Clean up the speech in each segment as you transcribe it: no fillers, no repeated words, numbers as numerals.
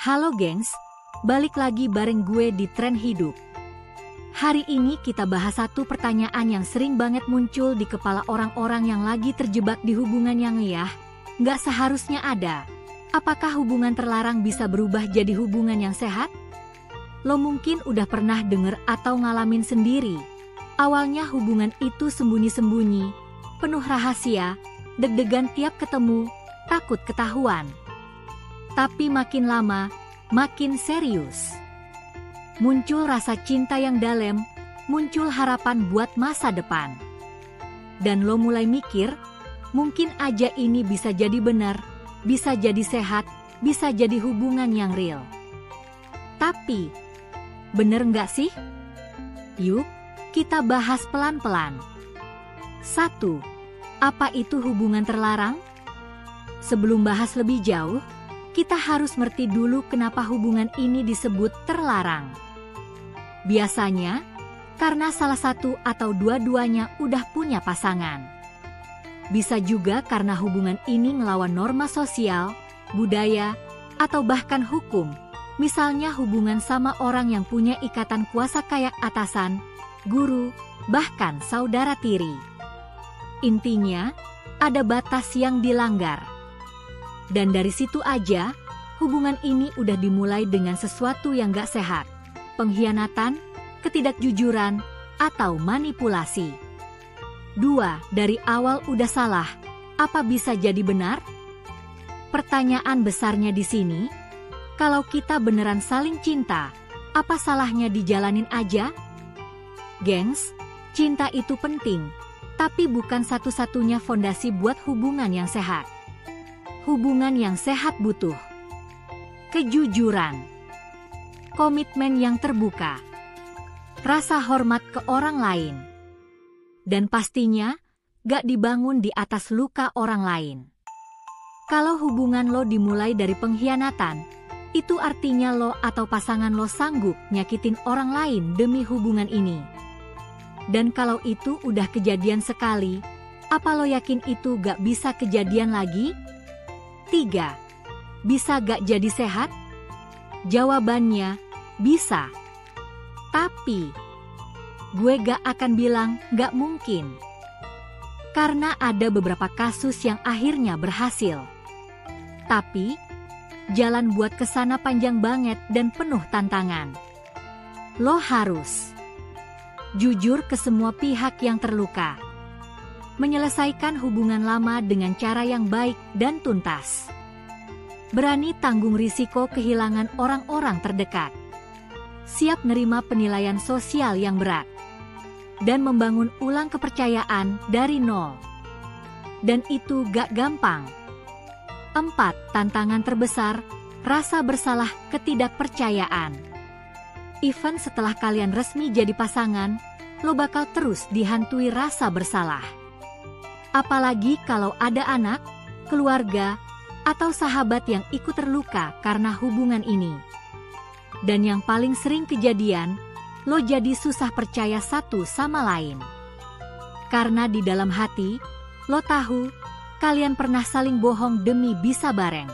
Halo gengs, balik lagi bareng gue di Tren Hidup. Hari ini kita bahas satu pertanyaan yang sering banget muncul di kepala orang-orang yang lagi terjebak di hubungan yang nggak seharusnya ada. Apakah hubungan terlarang bisa berubah jadi hubungan yang sehat? Lo mungkin udah pernah denger atau ngalamin sendiri. Awalnya hubungan itu sembunyi-sembunyi, penuh rahasia, deg-degan tiap ketemu, takut ketahuan. Tapi makin lama, makin serius. Muncul rasa cinta yang dalam, muncul harapan buat masa depan. Dan lo mulai mikir, mungkin aja ini bisa jadi benar, bisa jadi sehat, bisa jadi hubungan yang real. Tapi, bener nggak sih? Yuk, kita bahas pelan-pelan. 1. Apa itu hubungan terlarang? Sebelum bahas lebih jauh, kita harus ngerti dulu kenapa hubungan ini disebut terlarang. Biasanya, karena salah satu atau dua-duanya udah punya pasangan. Bisa juga karena hubungan ini ngelawan norma sosial, budaya, atau bahkan hukum. Misalnya hubungan sama orang yang punya ikatan kuasa kayak atasan, guru, bahkan saudara tiri. Intinya, ada batas yang dilanggar. Dan dari situ aja, hubungan ini udah dimulai dengan sesuatu yang gak sehat. Pengkhianatan, ketidakjujuran, atau manipulasi. 2. Dari awal udah salah, apa bisa jadi benar? Pertanyaan besarnya di sini, kalau kita beneran saling cinta, apa salahnya dijalanin aja? Gengs, cinta itu penting, tapi bukan satu-satunya fondasi buat hubungan yang sehat. Hubungan yang sehat butuh kejujuran, komitmen yang terbuka, rasa hormat ke orang lain, dan pastinya gak dibangun di atas luka orang lain. Kalau hubungan lo dimulai dari pengkhianatan, itu artinya lo atau pasangan lo sanggup nyakitin orang lain demi hubungan ini. Dan kalau itu udah kejadian sekali, apa lo yakin itu gak bisa kejadian lagi? 3. Bisa gak jadi sehat? Jawabannya, bisa. Tapi, gue gak akan bilang gak mungkin. Karena ada beberapa kasus yang akhirnya berhasil. Tapi, jalan buat kesana panjang banget dan penuh tantangan. Lo harus jujur ke semua pihak yang terluka. Menyelesaikan hubungan lama dengan cara yang baik dan tuntas. Berani tanggung risiko kehilangan orang-orang terdekat. Siap nerima penilaian sosial yang berat. Dan membangun ulang kepercayaan dari nol. Dan itu gak gampang. 4. Tantangan terbesar, rasa bersalah, ketidakpercayaan. Even setelah kalian resmi jadi pasangan, lo bakal terus dihantui rasa bersalah. Apalagi kalau ada anak, keluarga, atau sahabat yang ikut terluka karena hubungan ini. Dan yang paling sering kejadian, lo jadi susah percaya satu sama lain. Karena di dalam hati, lo tahu, kalian pernah saling bohong demi bisa bareng.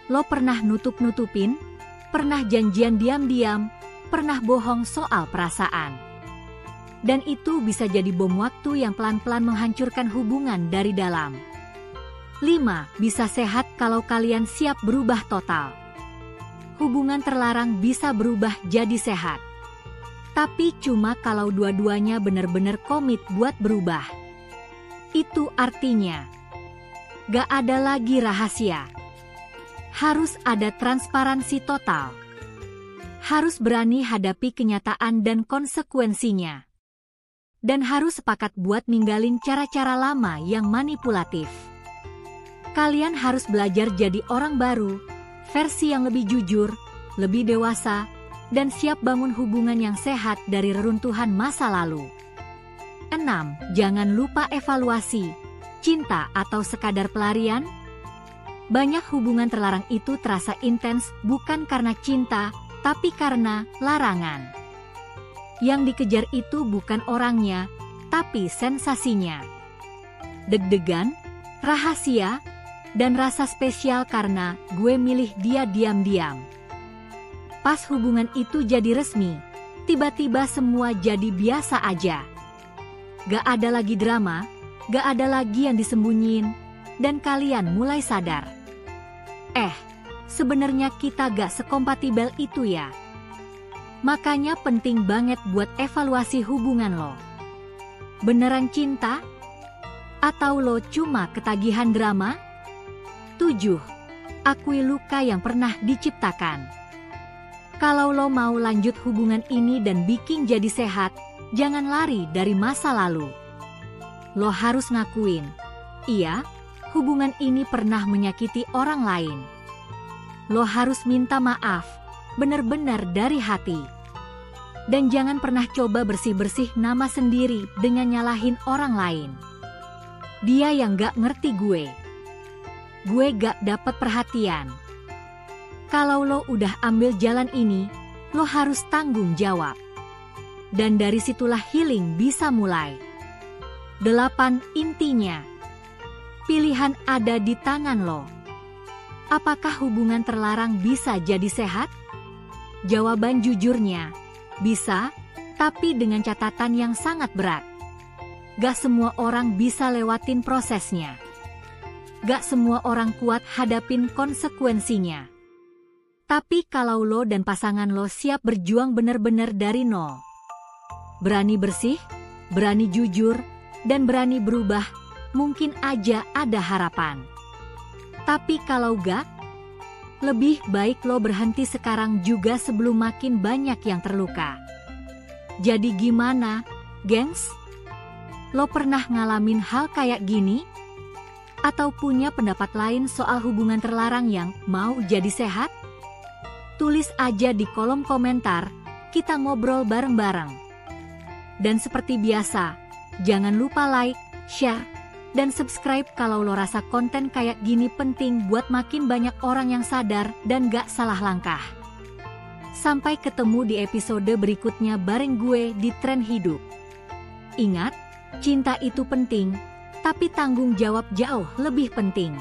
Lo pernah nutup-nutupin, pernah janjian diam-diam, pernah bohong soal perasaan. Dan itu bisa jadi bom waktu yang pelan-pelan menghancurkan hubungan dari dalam. 5. Bisa sehat kalau kalian siap berubah total. Hubungan terlarang bisa berubah jadi sehat. Tapi cuma kalau dua-duanya benar-benar komit buat berubah. Itu artinya, gak ada lagi rahasia. Harus ada transparansi total. Harus berani hadapi kenyataan dan konsekuensinya. Dan harus sepakat buat ninggalin cara-cara lama yang manipulatif. Kalian harus belajar jadi orang baru, versi yang lebih jujur, lebih dewasa, dan siap bangun hubungan yang sehat dari reruntuhan masa lalu. 6. Jangan lupa evaluasi, cinta atau sekadar pelarian. Banyak hubungan terlarang itu terasa intens bukan karena cinta, tapi karena larangan. Yang dikejar itu bukan orangnya, tapi sensasinya. Deg-degan, rahasia, Dan rasa spesial karena gue milih dia diam-diam. Pas hubungan itu jadi resmi, tiba-tiba semua jadi biasa aja. Gak ada lagi drama, gak ada lagi yang disembunyiin, dan kalian mulai sadar. Sebenarnya kita gak sekompatibel itu ya. Makanya penting banget buat evaluasi hubungan lo. Beneran cinta? Atau lo cuma ketagihan drama? 7. Akui luka yang pernah diciptakan. Kalau lo mau lanjut hubungan ini dan bikin jadi sehat, jangan lari dari masa lalu. Lo harus ngakuin, iya, hubungan ini pernah menyakiti orang lain. Lo harus minta maaf, bener-bener dari hati. Dan jangan pernah coba bersih-bersih nama sendiri dengan nyalahin orang lain. Dia yang gak ngerti gue. Gue gak dapet perhatian. Kalau lo udah ambil jalan ini, lo harus tanggung jawab. Dan dari situlah healing bisa mulai. 8. Intinya, pilihan ada di tangan lo. Apakah hubungan terlarang bisa jadi sehat? Jawaban jujurnya, bisa, tapi dengan catatan yang sangat berat. Gak semua orang bisa lewatin prosesnya. Gak semua orang kuat hadapin konsekuensinya. Tapi kalau lo dan pasangan lo siap berjuang bener-bener dari nol, berani bersih, berani jujur, dan berani berubah, mungkin aja ada harapan. Tapi kalau gak, lebih baik lo berhenti sekarang juga sebelum makin banyak yang terluka. Jadi gimana, gengs? Lo pernah ngalamin hal kayak gini? Atau punya pendapat lain soal hubungan terlarang yang mau jadi sehat? Tulis aja di kolom komentar, kita ngobrol bareng-bareng. Dan seperti biasa, jangan lupa like, share, dan subscribe kalau lo rasa konten kayak gini penting buat makin banyak orang yang sadar dan gak salah langkah. Sampai ketemu di episode berikutnya bareng gue di Tren Hidup. Ingat, cinta itu penting, tapi tanggung jawab jauh lebih penting.